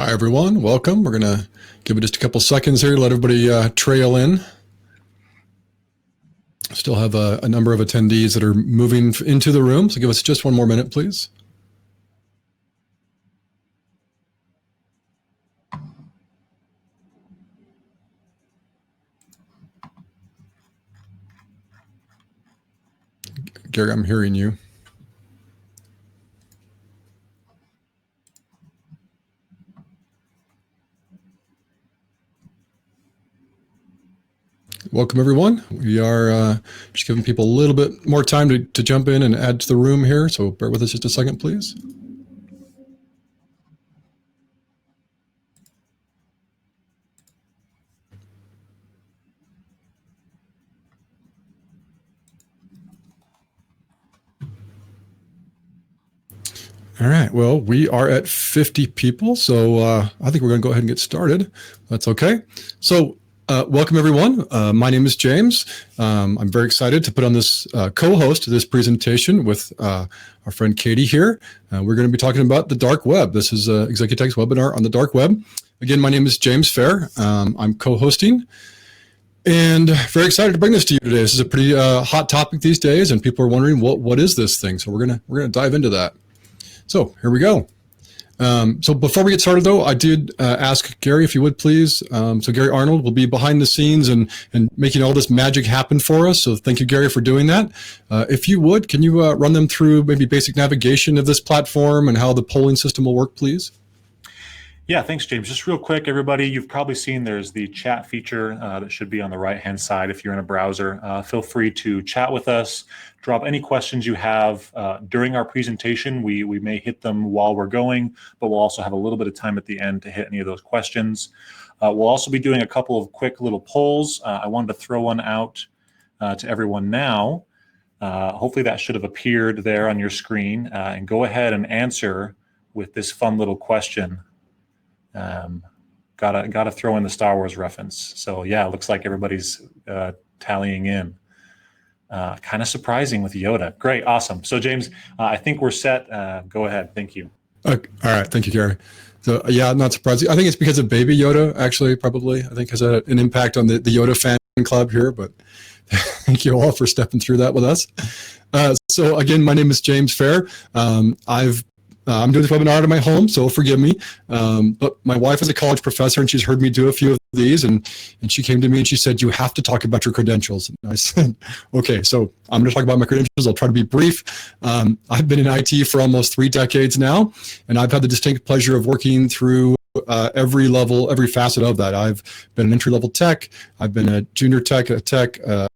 Hi, everyone. Welcome. We're going to give it just a couple seconds here to let everybody trail in. Still have a number of attendees that are moving into the room, so give us just one more minute, please. Gary, I'm hearing you. Welcome, everyone. We are just giving people a little bit more time to jump in and add to the room here, so bear with us just a second, please. All right, well, we are at 50 people, so I think we're going to go ahead and get started. That's okay. So welcome, everyone. My name is James. I'm very excited to put on this co-host to this presentation with our friend Katie here. We're going to be talking about the dark web. This is Executech's webinar on the dark web. Again, my name is James Fair. I'm co-hosting. And very excited to bring this to you today. This is a pretty hot topic these days, and people are wondering what is this thing. So we're gonna dive into that. So here we go. So before we get started, though, I did ask Gary if you would please. So Gary Arnold will be behind the scenes and making all this magic happen for us. So thank you, Gary, for doing that. If you would, can you run them through maybe basic navigation of this platform and how the polling system will work, please? Yeah, thanks, James. Just real quick, everybody, you've probably seen there's the chat feature that should be on the right-hand side if you're in a browser. Feel free to chat with us, drop any questions you have during our presentation. We may hit them while we're going, but we'll also have a little bit of time at the end to hit any of those questions. We'll also be doing a couple of quick little polls. I wanted to throw one out to everyone now. Hopefully that should have appeared there on your screen, and go ahead and answer with this fun little question. Gotta throw in the Star Wars reference. So yeah, it looks like everybody's tallying in. Kind of surprising with Yoda. Great, awesome. So James, I think we're set. Go ahead. Thank you. All right, thank you, Gary. So yeah, not surprising. I think it's because of Baby Yoda, actually, probably. I think has an impact on the Yoda fan club here, but thank you all for stepping through that with us. So again, my name is James Fair. I'm doing this webinar out of my home, so forgive me. But my wife is a college professor, and she's heard me do a few of these, and she came to me and she said, "You have to talk about your credentials." And I said, "Okay, so I'm going to talk about my credentials. I'll try to be brief." I've been in IT for almost 3 decades now, and I've had the distinct pleasure of working through every level, every facet of that. I've been an entry-level tech. I've been a junior tech, a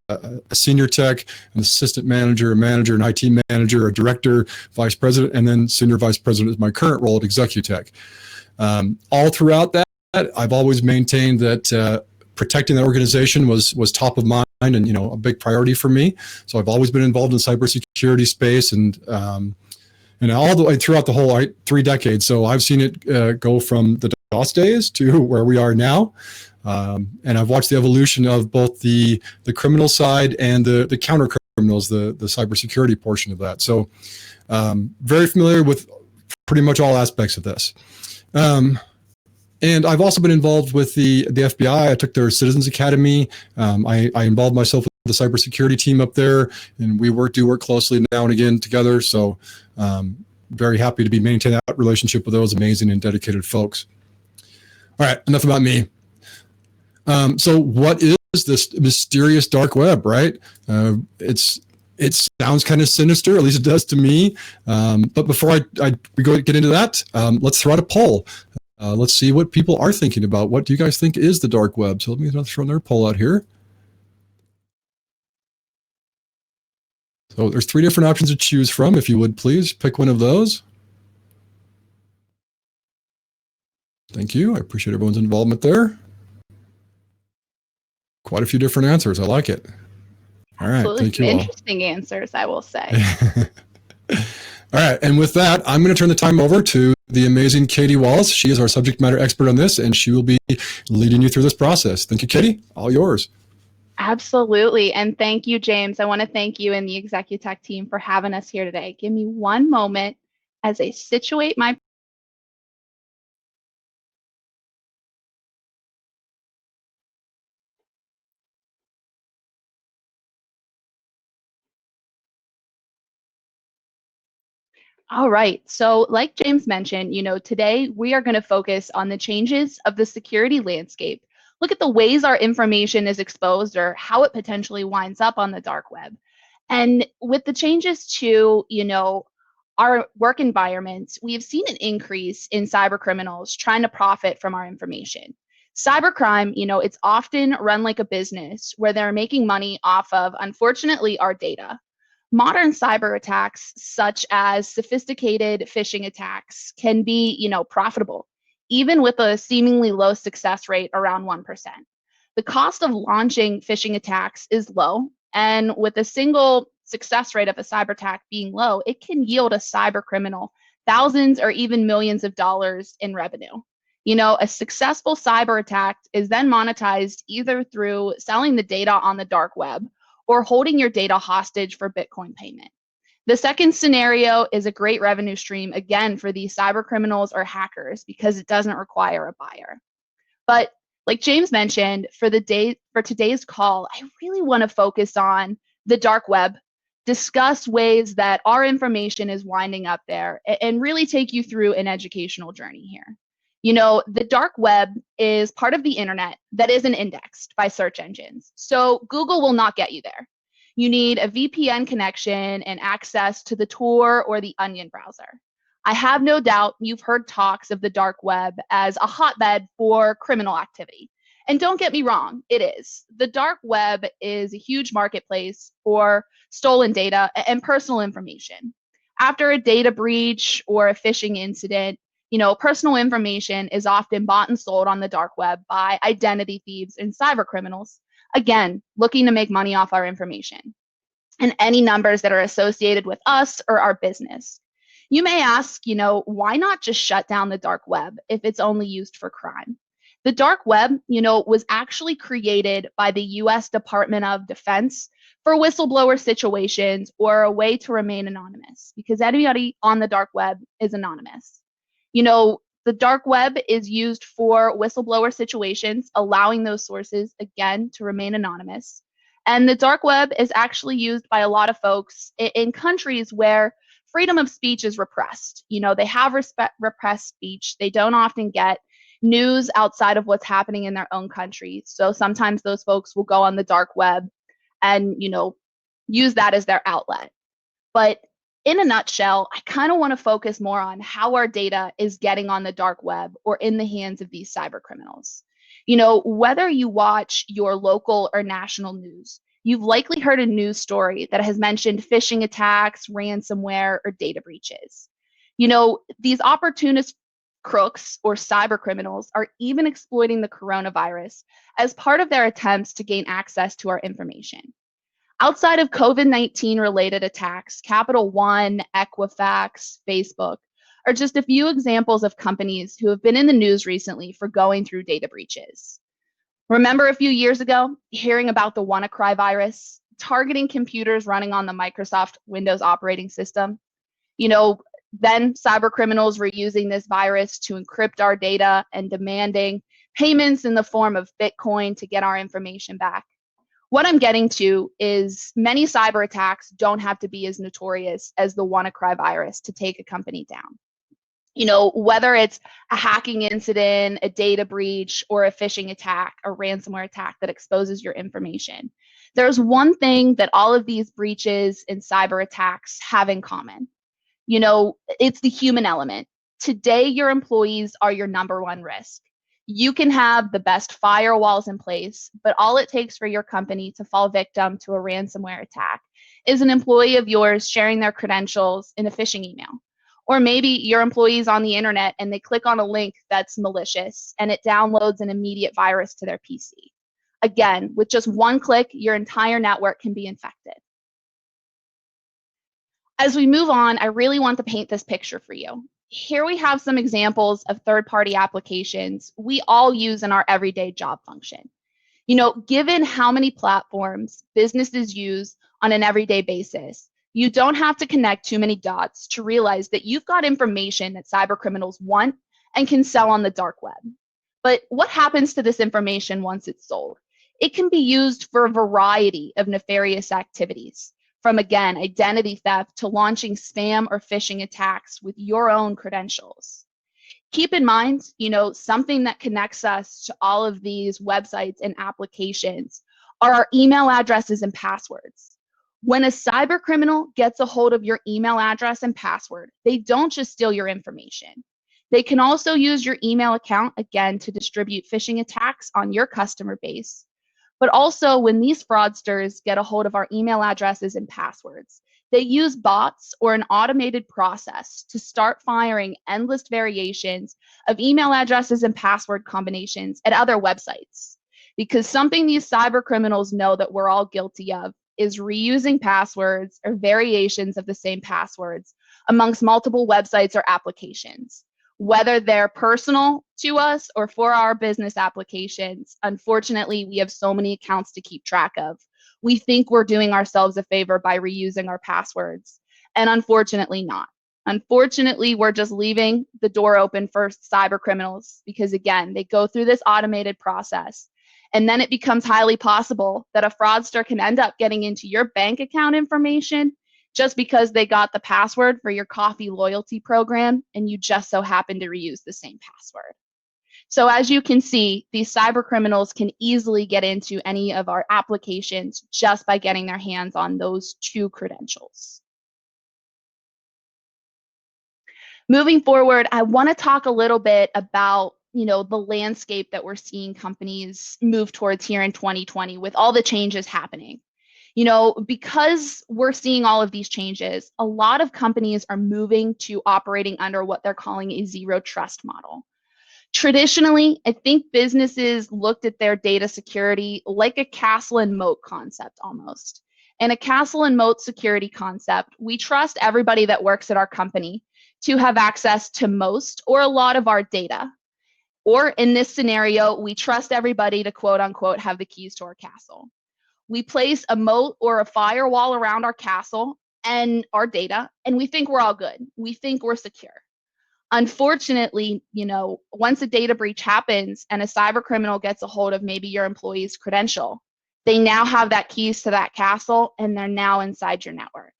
senior tech, an assistant manager, a manager, an IT manager, a director, vice president, and then senior vice president is my current role at Executech. All throughout that, I've always maintained that protecting that organization was top of mind and a big priority for me. So I've always been involved in cybersecurity space and all the way throughout the whole 3 decades. So I've seen it go from the DOS days to where we are now. And I've watched the evolution of both the criminal side and the counter criminals, the cybersecurity portion of that. So very familiar with pretty much all aspects of this. And I've also been involved with the FBI. I took their Citizens Academy. I involved myself with the cybersecurity team up there, and we do work closely now and again together. So very happy to be maintaining that relationship with those amazing and dedicated folks. All right, enough about me. So what is this mysterious dark web, right? It sounds kind of sinister, at least it does to me. But before we get into that, let's throw out a poll. Let's see what people are thinking about. What do you guys think is the dark web? So let me throw another poll out here. So there's 3 different options to choose from. If you would please pick one of those. Thank you. I appreciate everyone's involvement there. Quite a few different answers. I like it. All right. Absolutely. Thank you all. Interesting answers, I will say. All right. And with that, I'm going to turn the time over to the amazing Katie Walls. She is our subject matter expert on this, and she will be leading you through this process. Thank you, Katie. All yours. Absolutely. And thank you, James. I want to thank you and the Executech team for having us here today. Give me one moment as I situate my All right. So, like James mentioned, today we are going to focus on the changes of the security landscape. Look at the ways our information is exposed or how it potentially winds up on the dark web. And with the changes to, our work environments, we have seen an increase in cyber criminals trying to profit from our information. Cybercrime, it's often run like a business where they're making money off of, unfortunately, our data. Modern cyber attacks, such as sophisticated phishing attacks, can be, profitable, even with a seemingly low success rate around 1%. The cost of launching phishing attacks is low, and with a single success rate of a cyber attack being low, it can yield a cyber criminal thousands or even millions of dollars in revenue. A successful cyber attack is then monetized either through selling the data on the dark web or holding your data hostage for Bitcoin payment. The second scenario is a great revenue stream, again, for these cyber criminals or hackers because it doesn't require a buyer. But like James mentioned, for today's call, I really want to focus on the dark web, discuss ways that our information is winding up there, and really take you through an educational journey here. The dark web is part of the internet that isn't indexed by search engines. So Google will not get you there. You need a VPN connection and access to the Tor or the Onion browser. I have no doubt you've heard talks of the dark web as a hotbed for criminal activity. And don't get me wrong, it is. The dark web is a huge marketplace for stolen data and personal information. After a data breach or a phishing incident, personal information is often bought and sold on the dark web by identity thieves and cyber criminals, again, looking to make money off our information and any numbers that are associated with us or our business. You may ask, why not just shut down the dark web if it's only used for crime? The dark web, was actually created by the US Department of Defense for whistleblower situations or a way to remain anonymous because anybody on the dark web is anonymous. The dark web is used for whistleblower situations, allowing those sources, again, to remain anonymous. And the dark web is actually used by a lot of folks in countries where freedom of speech is repressed. They have repressed speech. They don't often get news outside of what's happening in their own country. So sometimes those folks will go on the dark web and, use that as their outlet. But in a nutshell, I kind of want to focus more on how our data is getting on the dark web or in the hands of these cyber criminals. Whether you watch your local or national news, you've likely heard a news story that has mentioned phishing attacks, ransomware, or data breaches. These opportunist crooks or cyber criminals are even exploiting the coronavirus as part of their attempts to gain access to our information. Outside of COVID-19 related attacks, Capital One, Equifax, Facebook are just a few examples of companies who have been in the news recently for going through data breaches. Remember a few years ago, hearing about the WannaCry virus targeting computers running on the Microsoft Windows operating system? Then cyber criminals were using this virus to encrypt our data and demanding payments in the form of Bitcoin to get our information back. What I'm getting to is many cyber attacks don't have to be as notorious as the WannaCry virus to take a company down. Whether it's a hacking incident, a data breach, or a phishing attack, a ransomware attack that exposes your information, there's one thing that all of these breaches and cyber attacks have in common. It's the human element. Today, your employees are your number one risk. You can have the best firewalls in place, but all it takes for your company to fall victim to a ransomware attack is an employee of yours sharing their credentials in a phishing email. Or maybe your employee's on the internet and they click on a link that's malicious and it downloads an immediate virus to their PC. Again, with just one click, your entire network can be infected. As we move on, I really want to paint this picture for you. Here we have some examples of third-party applications we all use in our everyday job function. Given how many platforms businesses use on an everyday basis, you don't have to connect too many dots to realize that you've got information that cyber criminals want and can sell on the dark web. But what happens to this information once it's sold? It can be used for a variety of nefarious activities, from, again, identity theft to launching spam or phishing attacks with your own credentials. Keep in mind, something that connects us to all of these websites and applications are our email addresses and passwords. When a cyber criminal gets a hold of your email address and password, they don't just steal your information. They can also use your email account, again, to distribute phishing attacks on your customer base. But also, when these fraudsters get a hold of our email addresses and passwords, they use bots or an automated process to start firing endless variations of email addresses and password combinations at other websites. Because something these cyber criminals know that we're all guilty of is reusing passwords or variations of the same passwords amongst multiple websites or applications. Whether they're personal to us or for our business applications, unfortunately, we have so many accounts to keep track of. We think we're doing ourselves a favor by reusing our passwords, and unfortunately not. Unfortunately, we're just leaving the door open for cyber criminals because, again, they go through this automated process, and then it becomes highly possible that a fraudster can end up getting into your bank account information just because they got the password for your coffee loyalty program and you just so happen to reuse the same password. So as you can see, these cyber criminals can easily get into any of our applications just by getting their hands on those two credentials. Moving forward, I want to talk a little bit about the landscape that we're seeing companies move towards here in 2020 with all the changes happening. Because we're seeing all of these changes, a lot of companies are moving to operating under what they're calling a zero trust model. Traditionally, I think businesses looked at their data security like a castle and moat concept almost. In a castle and moat security concept, we trust everybody that works at our company to have access to most or a lot of our data. Or in this scenario, we trust everybody to quote unquote have the keys to our castle. We place a moat or a firewall around our castle and our data, and we think we're all good. We think we're secure. Unfortunately, once a data breach happens and a cyber criminal gets a hold of maybe your employee's credential, they now have that keys to that castle and they're now inside your network.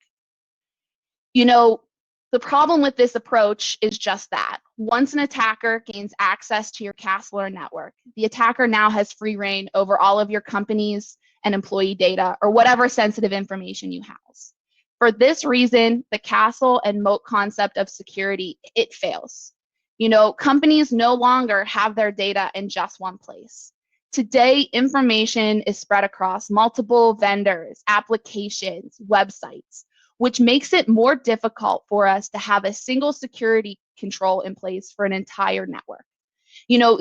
The problem with this approach is just that. Once an attacker gains access to your castle or network, the attacker now has free reign over all of your company's and employee data or whatever sensitive information you house. For this reason, the castle and moat concept of security, it fails. Companies no longer have their data in just one place. Today, information is spread across multiple vendors, applications, websites, which makes it more difficult for us to have a single security control in place for an entire network.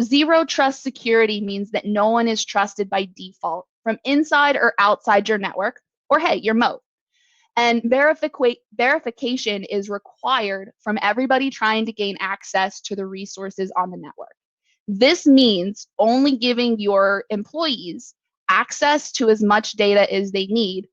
Zero trust security means that no one is trusted by default from inside or outside your network, or hey, your moat. And verification is required from everybody trying to gain access to the resources on the network. This means only giving your employees access to as much data as they need,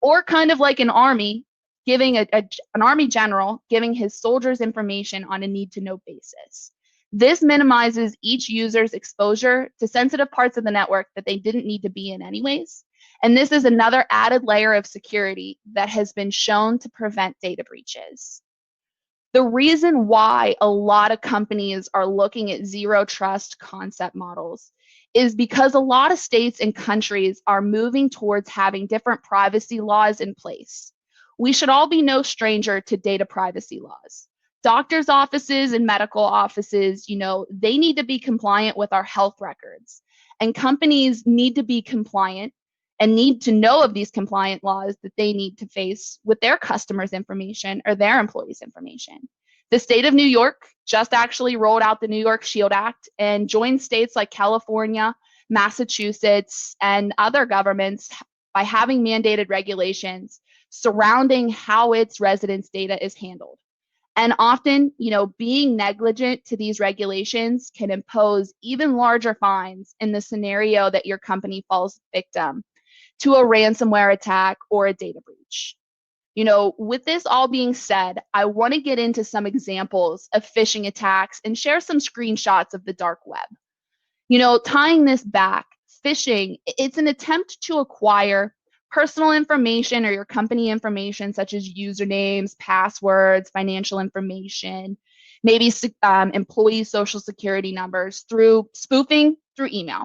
or kind of like an army, giving an army general giving his soldiers information on a need-to-know basis. This minimizes each user's exposure to sensitive parts of the network that they didn't need to be in anyways. And this is another added layer of security that has been shown to prevent data breaches. The reason why a lot of companies are looking at zero trust concept models is because a lot of states and countries are moving towards having different privacy laws in place. We should all be no stranger to data privacy laws. Doctors' offices and medical offices, they need to be compliant with our health records. And companies need to be compliant and need to know of these compliant laws that they need to face with their customers' information or their employees' information. The state of New York just actually rolled out the New York Shield Act and joined states like California, Massachusetts, and other governments by having mandated regulations surrounding how its residents' data is handled. And often, being negligent to these regulations can impose even larger fines in the scenario that your company falls victim to a ransomware attack or a data breach. With this all being said, I want to get into some examples of phishing attacks and share some screenshots of the dark web. Tying this back, phishing, it's an attempt to acquire personal information or your company information, such as usernames, passwords, financial information, maybe employee social security numbers, through spoofing through email.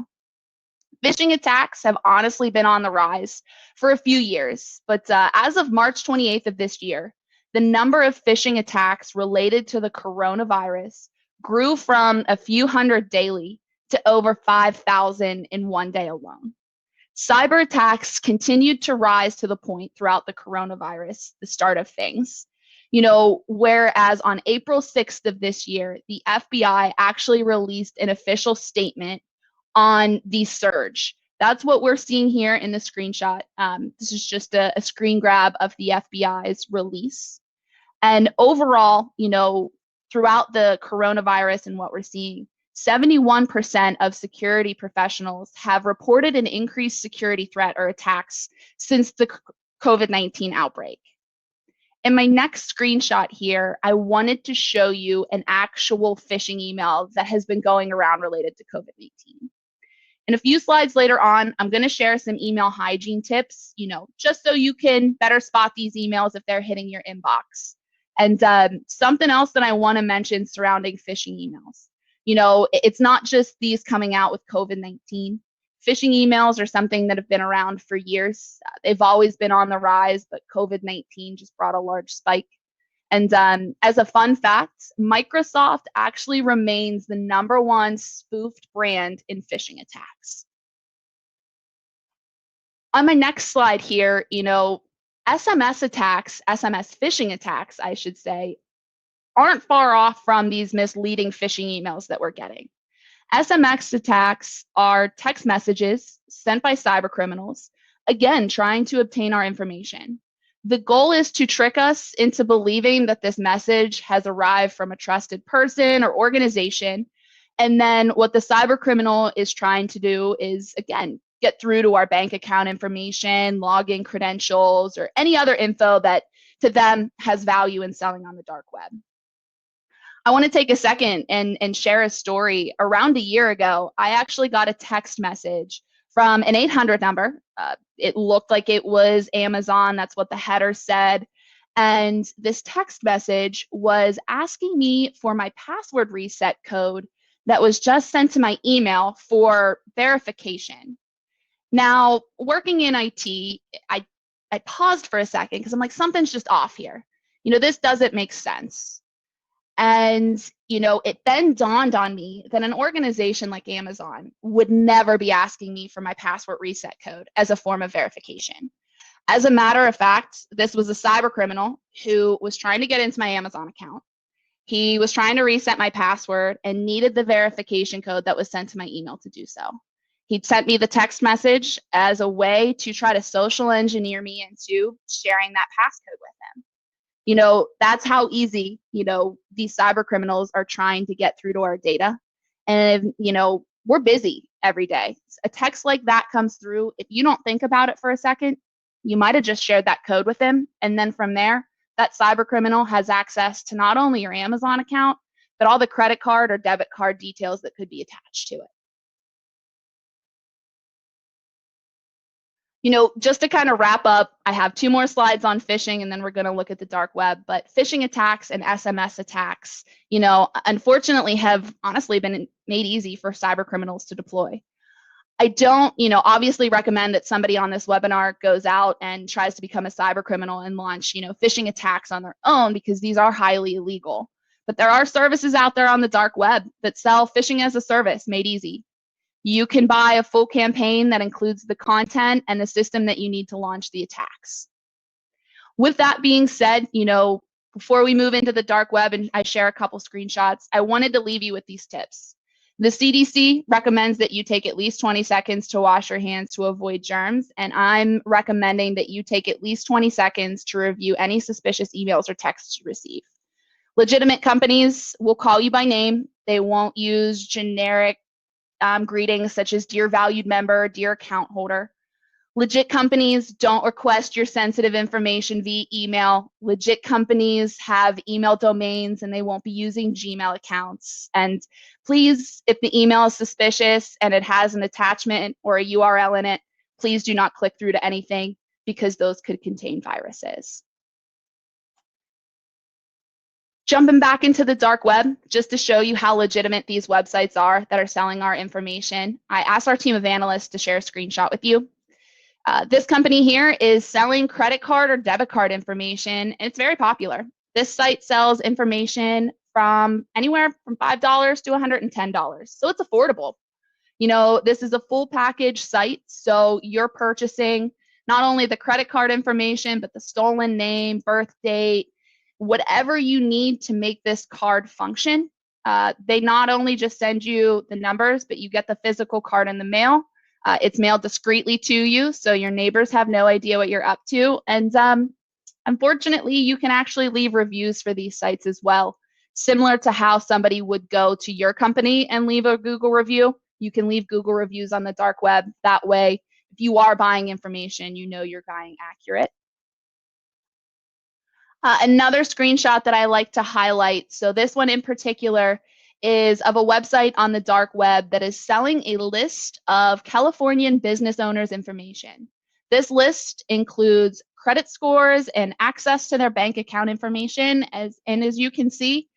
Phishing attacks have honestly been on the rise for a few years, but as of March 28th of this year, the number of phishing attacks related to the coronavirus grew from a few hundred daily to over 5,000 in one day alone. Cyber attacks continued to rise to the point throughout the coronavirus, the start of things. Whereas on April 6th of this year, the FBI actually released an official statement on the surge. That's what we're seeing here in the screenshot. This is just a screen grab of the FBI's release. And overall, throughout the coronavirus and what we're seeing, 71% of security professionals have reported an increased security threat or attacks since the COVID-19 outbreak. In my next screenshot here, I wanted to show you an actual phishing email that has been going around related to COVID-19. In a few slides later on, I'm going to share some email hygiene tips, just so you can better spot these emails if they're hitting your inbox. And something else that I want to mention surrounding phishing emails. It's not just these coming out with COVID-19. Phishing emails are something that have been around for years. They've always been on the rise, but COVID-19 just brought a large spike. And as a fun fact, Microsoft actually remains the #1 spoofed brand in phishing attacks. On my next slide here, SMS attacks, SMS phishing attacks, I should say, aren't far off from these misleading phishing emails that we're getting. SMS attacks are text messages sent by cybercriminals, again, trying to obtain our information. The goal is to trick us into believing that this message has arrived from a trusted person or organization. And then what the cybercriminal is trying to do is, again, get through to our bank account information, login credentials, or any other info that to them has value in selling on the dark web. I want to take a second and share a story. Around a year ago, I actually got a text message from an 800 number. It looked like it was Amazon. That's what the header said. And this text message was asking me for my password reset code that was just sent to my email for verification. Now, working in IT, I paused for a second because I'm like, something's just off here. This doesn't make sense. And, it then dawned on me that an organization like Amazon would never be asking me for my password reset code as a form of verification. As a matter of fact, this was a cyber criminal who was trying to get into my Amazon account. He was trying to reset my password and needed the verification code that was sent to my email to do so. He'd sent me the text message as a way to try to social engineer me into sharing that passcode with him. That's how easy, these cyber criminals are trying to get through to our data. And, we're busy every day. A text like that comes through. If you don't think about it for a second, you might have just shared that code with him. And then from there, that cyber criminal has access to not only your Amazon account, but all the credit card or debit card details that could be attached to it. Just to kind of wrap up, I have 2 more slides on phishing, and then we're going to look at the dark web. But phishing attacks and SMS attacks, unfortunately have honestly been made easy for cyber criminals to deploy. I don't, obviously recommend that somebody on this webinar goes out and tries to become a cyber criminal and launch, phishing attacks on their own, because these are highly illegal. But there are services out there on the dark web that sell phishing as a service made easy. You can buy a full campaign that includes the content and the system that you need to launch the attacks. With that being said, before we move into the dark web and I share a couple screenshots, I wanted to leave you with these tips. The CDC recommends that you take at least 20 seconds to wash your hands to avoid germs, and I'm recommending that you take at least 20 seconds to review any suspicious emails or texts you receive. Legitimate companies will call you by name. They won't use generic greetings such as dear valued member, dear account holder. Legit companies don't request your sensitive information via email. Legit companies have email domains and they won't be using Gmail accounts. And please, if the email is suspicious and it has an attachment or a URL in it, please do not click through to anything, because those could contain viruses. Jumping back into the dark web, just to show you how legitimate these websites are that are selling our information, I asked our team of analysts to share a screenshot with you. This company here is selling credit card or debit card information, and it's very popular. This site sells information from anywhere from $5 to $110, so it's affordable. You know, this is a full package site, so you're purchasing not only the credit card information, but the stolen name, birth date, whatever you need to make this card function. They not only just send you the numbers, but you get the physical card in the mail. It's mailed discreetly to you, so your neighbors have no idea what you're up to. And unfortunately, you can actually leave reviews for these sites as well. Similar to how somebody would go to your company and leave a Google review, you can leave Google reviews on the dark web. That way, if you are buying information, you know you're buying accurate. Another screenshot that I like to highlight, so this one in particular is of a website on the dark web that is selling a list of Californian business owners' information. This list includes credit scores and access to their bank account information. As you can see,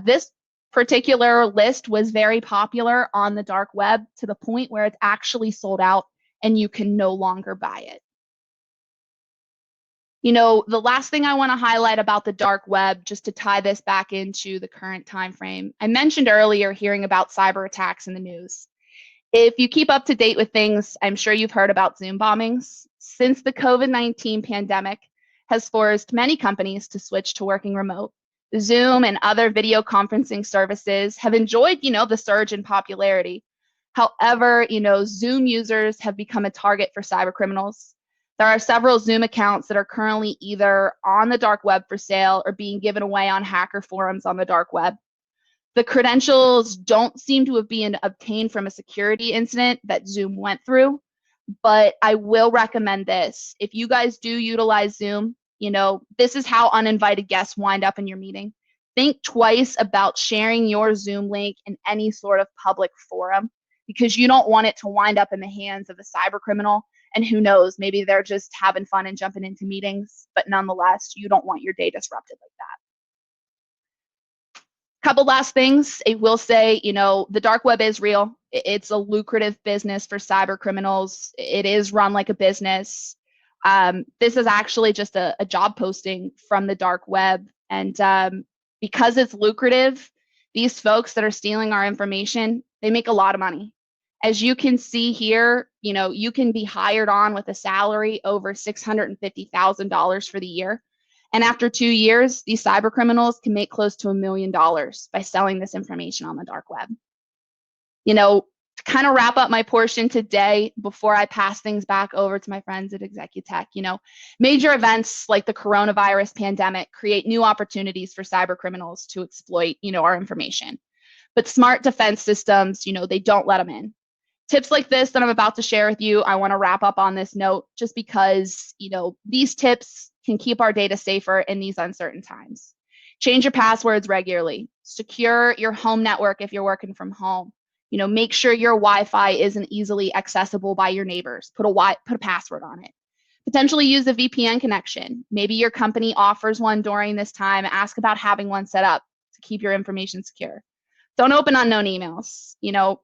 this particular list was very popular on the dark web to the point where it's actually sold out and you can no longer buy it. You know, the last thing I want to highlight about the dark web, just to tie this back into the current time frame, I mentioned earlier hearing about cyber attacks in the news. If you keep up to date with things, I'm sure you've heard about Zoom bombings. Since the COVID-19 pandemic has forced many companies to switch to working remote, Zoom and other video conferencing services have enjoyed, the surge in popularity. However, Zoom users have become a target for cyber criminals. There are several Zoom accounts that are currently either on the dark web for sale or being given away on hacker forums on the dark web. The credentials don't seem to have been obtained from a security incident that Zoom went through, but I will recommend this. If you guys do utilize Zoom, this is how uninvited guests wind up in your meeting. Think twice about sharing your Zoom link in any sort of public forum because you don't want it to wind up in the hands of a cyber criminal. And who knows, maybe they're just having fun and jumping into meetings, but nonetheless, you don't want your day disrupted like that. Couple last things. I will say, the dark web is real. It's a lucrative business for cyber criminals. It is run like a business. This is actually just a job posting from the dark web. And because it's lucrative, these folks that are stealing our information, they make a lot of money. As you can see here, you can be hired on with a salary over $650,000 for the year. And after 2 years, these cyber criminals can make close to $1 million by selling this information on the dark web. To kind of wrap up my portion today before I pass things back over to my friends at Executech, major events like the coronavirus pandemic create new opportunities for cyber criminals to exploit, our information. But smart defense systems, they don't let them in. Tips like this that I'm about to share with you, I want to wrap up on this note just because, these tips can keep our data safer in these uncertain times. Change your passwords regularly. Secure your home network if you're working from home. Make sure your Wi-Fi isn't easily accessible by your neighbors. Put a password on it. Potentially use a VPN connection. Maybe your company offers one during this time. Ask about having one set up to keep your information secure. Don't open unknown emails.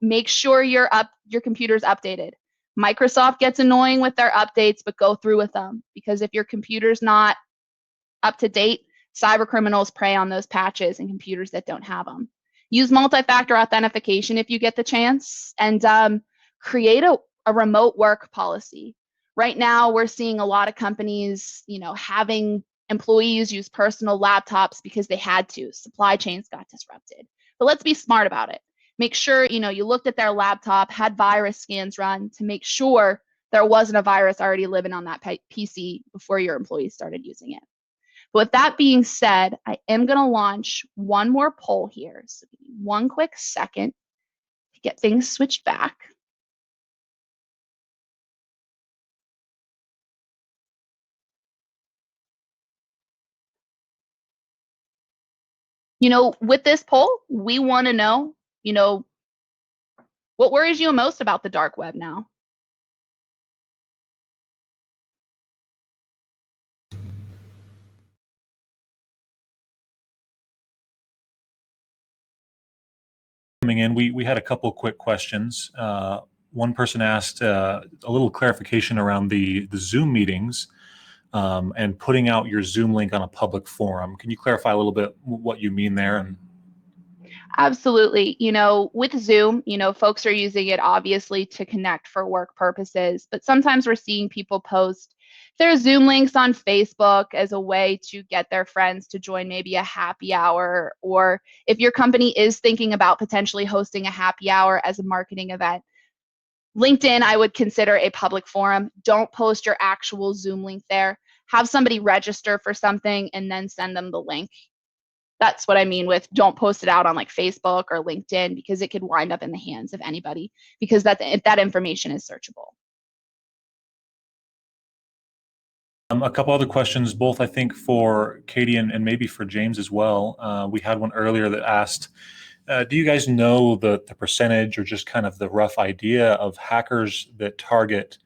Make sure your computer's updated. Microsoft gets annoying with their updates, but go through with them because if your computer's not up to date, cyber criminals prey on those patches and computers that don't have them. Use multi-factor authentication if you get the chance, and create a remote work policy. Right now, we're seeing a lot of companies, having employees use personal laptops because they had to. Supply chains got disrupted. But let's be smart about it. Make sure, you looked at their laptop, had virus scans run to make sure there wasn't a virus already living on that PC before your employees started using it. But with that being said, I am going to launch one more poll here. So give me one quick second to get things switched back. With this poll, we want to know, what worries you most about the dark web now? coming in. We had a couple quick questions. One person asked a little clarification around the Zoom meetings and putting out your Zoom link on a public forum. Can you clarify a little bit what you mean there? And Absolutely. With Zoom, folks are using it obviously to connect for work purposes, but sometimes we're seeing people post their Zoom links on Facebook as a way to get their friends to join maybe a happy hour, or if your company is thinking about potentially hosting a happy hour as a marketing event. LinkedIn, I would consider a public forum. Don't post your actual Zoom link there. Have somebody register for something and then send them the link. That's what I mean with don't post it out on like Facebook or LinkedIn, because it could wind up in the hands of anybody, because that information is searchable. A couple other questions, both I think for Katie and maybe for James as well. We had one earlier that asked, do you guys know the percentage or just kind of the rough idea of hackers that target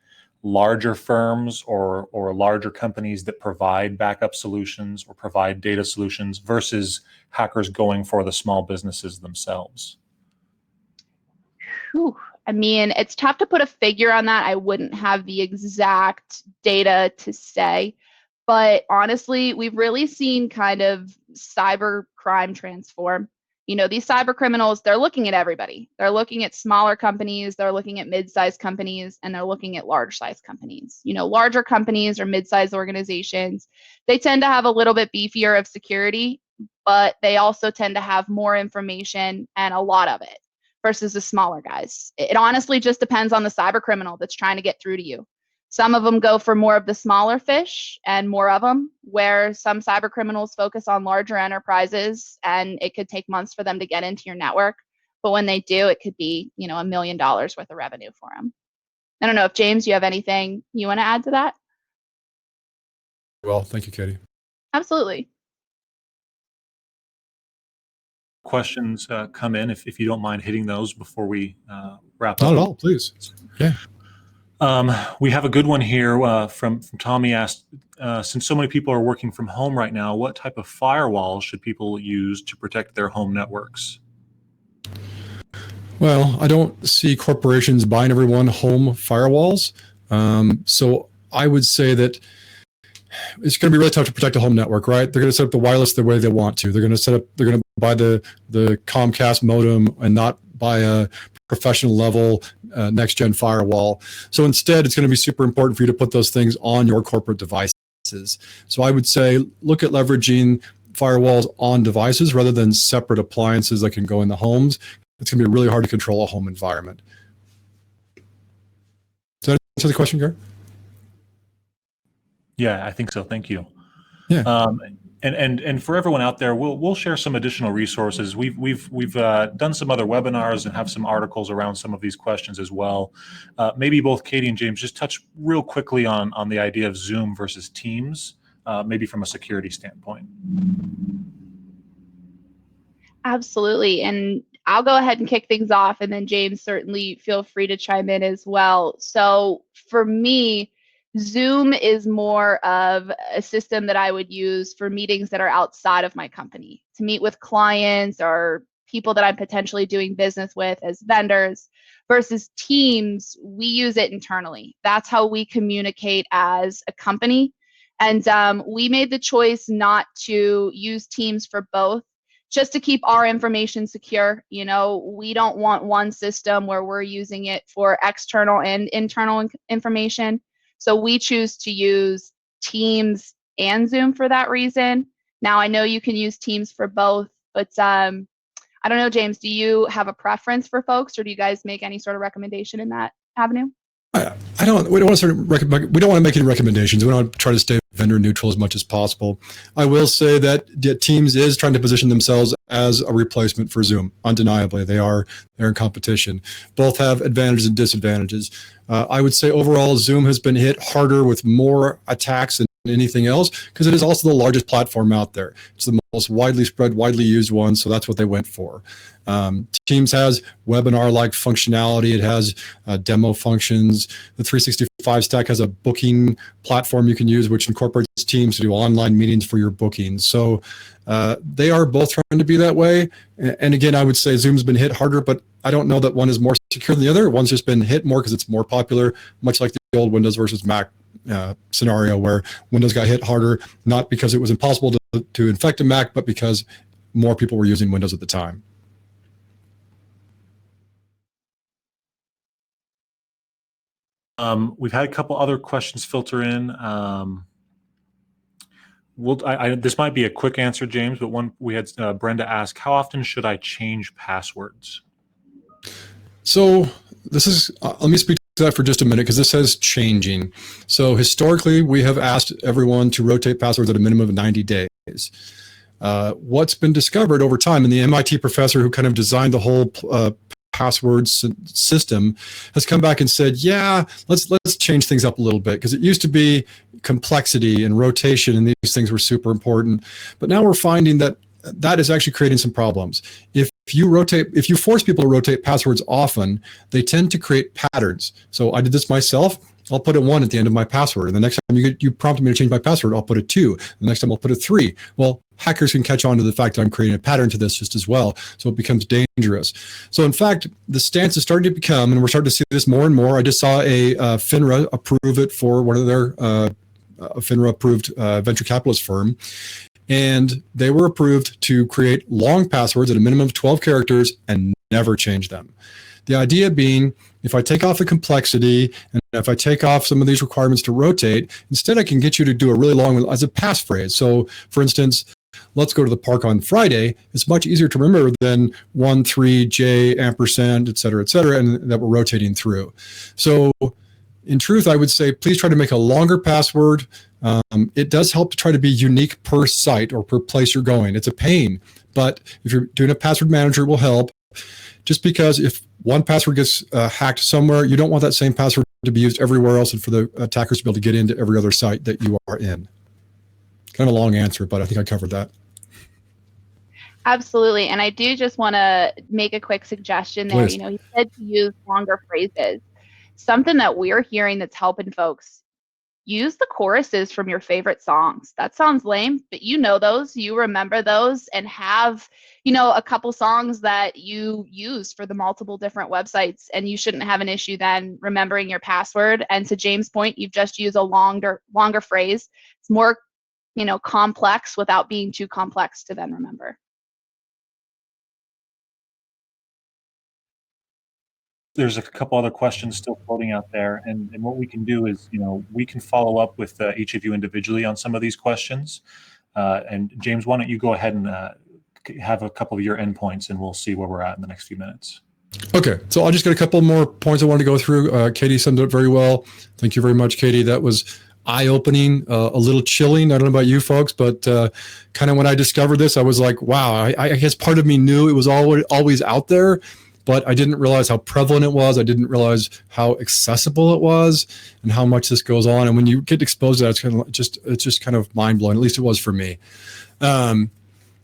larger firms or larger companies that provide backup solutions or provide data solutions versus hackers going for the small businesses themselves? Whew. I mean, it's tough to put a figure on that. I wouldn't have the exact data to say, but honestly, we've really seen kind of cyber crime transform. These cyber criminals, they're looking at everybody. They're looking at smaller companies, they're looking at mid-sized companies, and they're looking at large-sized companies. Larger companies or mid-sized organizations, they tend to have a little bit beefier of security, but they also tend to have more information and a lot of it versus the smaller guys. It honestly just depends on the cyber criminal that's trying to get through to you. Some of them go for more of the smaller fish and more of them, where some cyber criminals focus on larger enterprises, and it could take months for them to get into your network. But when they do, it could be, $1 million worth of revenue for them. I don't know if James, you have anything you want to add to that? Well, thank you, Katie. Absolutely. Questions come in, if you don't mind hitting those before we wrap up. Not at all, please. Yeah. We have a good one here from Tommy asked, since so many people are working from home right now, what type of firewall should people use to protect their home networks? Well, I don't see corporations buying everyone home firewalls. So I would say that it's going to be really tough to protect a home network, right? They're going to set up the wireless the way they want to. They're going to buy the Comcast modem and not buy a professional level next gen firewall. So instead, it's going to be super important for you to put those things on your corporate devices. So I would say look at leveraging firewalls on devices rather than separate appliances that can go in the homes. It's going to be really hard to control a home environment. Does that answer the question, Gary? Yeah, I think so. Thank you. Yeah. And for everyone out there, we'll share some additional resources. We've done some other webinars and have some articles around some of these questions as well. Maybe both Katie and James just touch real quickly on the idea of Zoom versus Teams, maybe from a security standpoint. Absolutely. And I'll go ahead and kick things off, and then James, certainly feel free to chime in as well. So for me, Zoom is more of a system that I would use for meetings that are outside of my company, to meet with clients or people that I'm potentially doing business with as vendors, versus Teams, we use it internally. That's how we communicate as a company. And we made the choice not to use Teams for both, just to keep our information secure. We don't want one system where we're using it for external and internal information. So we choose to use Teams and Zoom for that reason. Now, I know you can use Teams for both, but I don't know, James, do you have a preference for folks, or do you guys make any sort of recommendation in that avenue? We don't want to make any recommendations. We want to try to stay vendor neutral as much as possible. I will say that Teams is trying to position themselves as a replacement for Zoom. Undeniably, they're in competition. Both have advantages and disadvantages. I would say overall, Zoom has been hit harder with more attacks and anything else because it is also the largest platform out there. It's the most widely spread, widely used one, so that's what they went for. Teams has webinar-like functionality. It has demo functions. The 365 stack has a booking platform you can use, which incorporates Teams to do online meetings for your bookings. So they are both trying to be that way. And again, I would say Zoom's been hit harder, but I don't know that one is more secure than the other. One's just been hit more because it's more popular, much like the old Windows versus Mac scenario where Windows got hit harder, not because it was impossible to infect a Mac, but because more people were using Windows at the time. We've had a couple other questions filter in. This might be a quick answer, James, but one we had Brenda ask, how often should I change passwords? So this is, let me speak to that for just a minute because this says changing. So historically, we have asked everyone to rotate passwords at a minimum of 90 days. What's been discovered over time, and the MIT professor who kind of designed the whole password system has come back and said, yeah, let's change things up a little bit because it used to be complexity and rotation and these things were super important. But now we're finding that that is actually creating some problems. If you force people to rotate passwords often, they tend to create patterns. So I did this myself. I'll put a 1 at the end of my password. And the next time you prompt me to change my password, I'll put a 2. The next time I'll put a 3. Well, hackers can catch on to the fact that I'm creating a pattern to this just as well. So it becomes dangerous. So in fact, the stance is starting to become, and we're starting to see this more and more. I just saw a FINRA approve it for one of their FINRA approved venture capitalist firm. And they were approved to create long passwords at a minimum of 12 characters and never change them. The idea being, if I take off the complexity and if I take off some of these requirements to rotate, instead I can get you to do a really long one as a passphrase. So for instance, let's go to the park on Friday. It's much easier to remember than 13J ampersand, et cetera, and that we're rotating through. So in truth, I would say, please try to make a longer password. It does help to try to be unique per site or per place you're going. It's a pain, but if you're doing a password manager, it will help. Just because if one password gets hacked somewhere, you don't want that same password to be used everywhere else and for the attackers to be able to get into every other site that you are in. Kind of a long answer, but I think I covered that. Absolutely. And I do just want to make a quick suggestion there. Please. You know, he said to use longer phrases. Something that we're hearing that's helping folks, use the choruses from your favorite songs. That sounds lame, but you know those, you remember those, and have, you know, a couple songs that you use for the multiple different websites, and you shouldn't have an issue then remembering your password. And to James' point, you've just used a longer phrase. It's more, you know, complex without being too complex to then remember. There's a couple other questions still floating out there, and what we can do is, you know, we can follow up with each of you individually on some of these questions. And James, why don't you go ahead and have a couple of your endpoints, and we'll see where we're at in the next few minutes. Okay, so I'll just get a couple more points I wanted to go through. Katie summed it up very well. Thank you very much, Katie. That was eye-opening, a little chilling. I don't know about you folks, but kind of when I discovered this, I was like, wow, I guess part of me knew it was always out there, but I didn't realize how prevalent it was. I didn't realize how accessible it was and how much this goes on. And when you get exposed to that, it's just kind of mind-blowing. At least it was for me.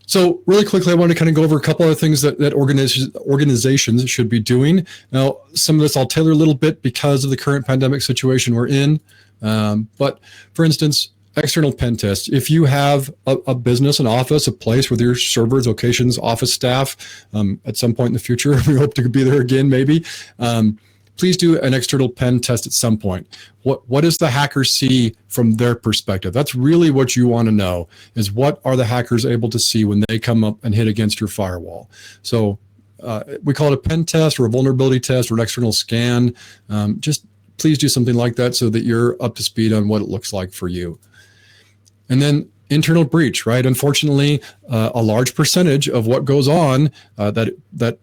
So really quickly, I want to kind of go over a couple of things that organizations should be doing. Now, some of this I'll tailor a little bit because of the current pandemic situation we're in. But for instance, external pen tests. If you have a business, an office, a place with your servers, locations, office staff, at some point in the future, we hope to be there again, maybe. Please do an external pen test at some point. What does the hacker see from their perspective? That's really what you want to know, is what are the hackers able to see when they come up and hit against your firewall? So we call it a pen test or a vulnerability test or an external scan. Just please do something like that so that you're up to speed on what it looks like for you. And then internal breach, right? Unfortunately, a large percentage of what goes on that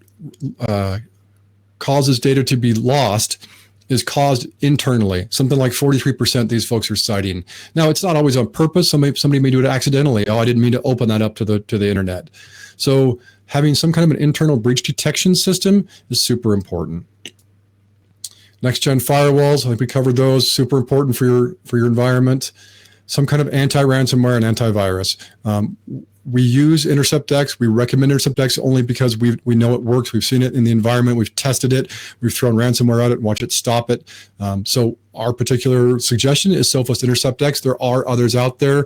causes data to be lost is caused internally. Something like 43% these folks are citing. Now, it's not always on purpose. Somebody may do it accidentally. Oh, I didn't mean to open that up to the internet. So having some kind of an internal breach detection system is super important. Next gen firewalls, I think we covered those. Super important for your environment. some kind of anti-ransomware and antivirus. We use InterceptX. We recommend InterceptX only because we know it works. We've seen it in the environment. We've tested it. We've thrown ransomware at it and watched it stop it. So our particular suggestion is Sophos InterceptX. There are others out there.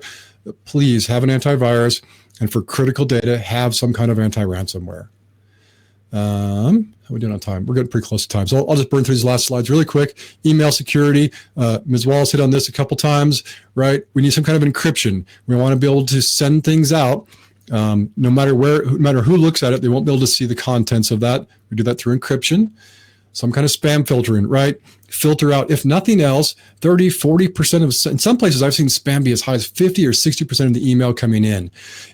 Please have an antivirus, and for critical data, have some kind of anti-ransomware. How are we doing on time? We're getting pretty close to time. So I'll just burn through these last slides really quick. Email security. Ms. Wallace hit on this a couple times, right? We need some kind of encryption. We want to be able to send things out. No matter who looks at it, they won't be able to see the contents of that. We do that through encryption. Some kind of spam filtering, right? Filter out, if nothing else, 30, 40% of, in some places I've seen spam be as high as 50 or 60% of the email coming in.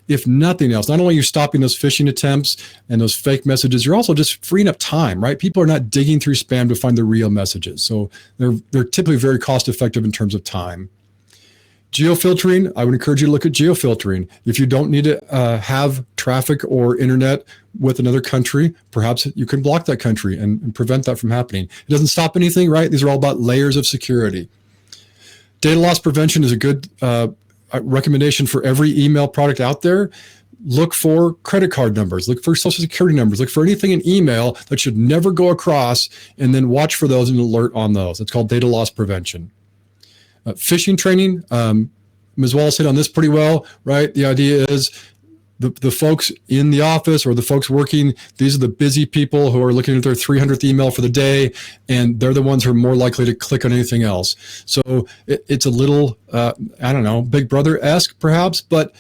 If nothing else, not only are you stopping those phishing attempts and those fake messages, you're also just freeing up time, right? People are not digging through spam to find the real messages. So they're typically very cost effective in terms of time. Geofiltering, I would encourage you to look at geofiltering. If you don't need to have traffic or internet with another country, perhaps you can block that country and prevent that from happening. It doesn't stop anything, right? These are all about layers of security. Data loss prevention is a good recommendation for every email product out there. Look for credit card numbers, look for social security numbers, look for anything in email that should never go across, and then watch for those and alert on those. It's called data loss prevention. Phishing training, Ms. Wallace hit on this pretty well, right? The idea is the folks in the office or the folks working, these are the busy people who are looking at their 300th email for the day, and they're the ones who are more likely to click on anything else. So it's a little, I don't know, Big Brother-esque perhaps, but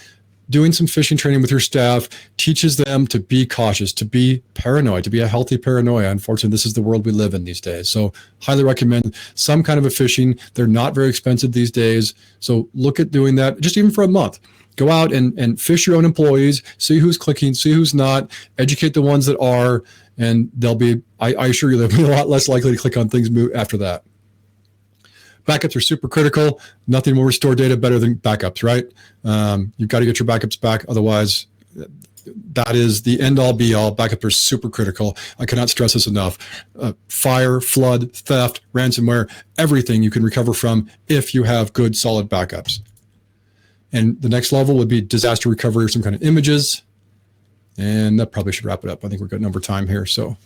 doing some phishing training with your staff teaches them to be cautious, to be paranoid, to be a healthy paranoia. Unfortunately, this is the world we live in these days. So highly recommend some kind of a phishing. They're not very expensive these days. So look at doing that just even for a month. Go out and fish your own employees, see who's clicking, see who's not, educate the ones that are, and they'll be, I assure you, they'll be a lot less likely to click on things after that. Backups are super critical. Nothing will restore data better than backups, right? You've got to get your backups back. Otherwise, that is the end all be all. Backups are super critical. I cannot stress this enough. Fire, flood, theft, ransomware, everything you can recover from if you have good, solid backups. And the next level would be disaster recovery or some kind of images. And that probably should wrap it up. I think we've got a number of time here. So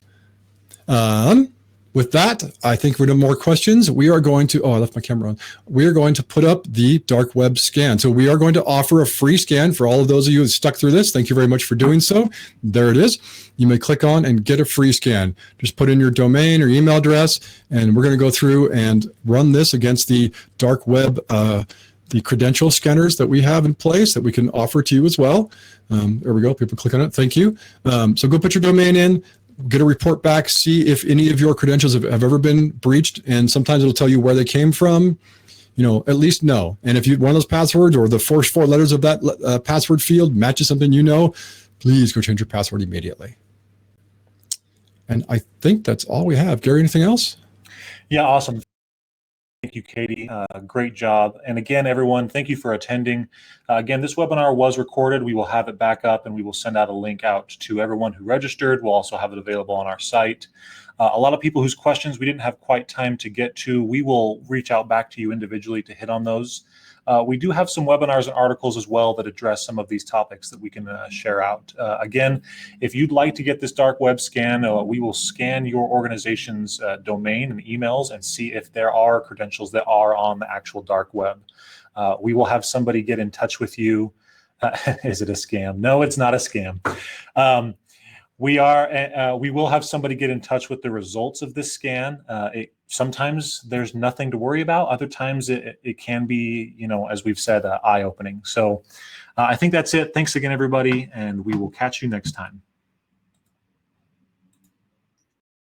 with that, I think we're no more questions. We are going to, I left my camera on. We are going to put up the dark web scan. So we are going to offer a free scan for all of those of you who stuck through this. Thank you very much for doing so. There it is. You may click on and get a free scan. Just put in your domain or email address, and we're going to go through and run this against the dark web, the credential scanners that we have in place that we can offer to you as well. There we go. People click on it. Thank you. So go put your domain in. Get a report back, see if any of your credentials have ever been breached, and sometimes it'll tell you where they came from. At least know. And if one of those passwords or the first four letters of that password field matches something please go change your password immediately. And I think that's all we have. Gary, anything else? Yeah, awesome. Thank you, Katie. Great job. And again, everyone, thank you for attending. Again, this webinar was recorded. We will have it back up, and we will send out a link out to everyone who registered. We'll also have it available on our site. A lot of people whose questions we didn't have quite time to get to, we will reach out back to you individually to hit on those. We do have some webinars and articles as well that address some of these topics that we can share out. Again, if you'd like to get this dark web scan, we will scan your organization's domain and emails and see if there are credentials that are on the actual dark web. We will have somebody get in touch with you. Is it a scam? No, it's not a scam. We will have somebody get in touch with the results of this scan. Sometimes there's nothing to worry about. Other times it can be, as we've said, eye-opening. So I think that's it. Thanks again, everybody, and we will catch you next time.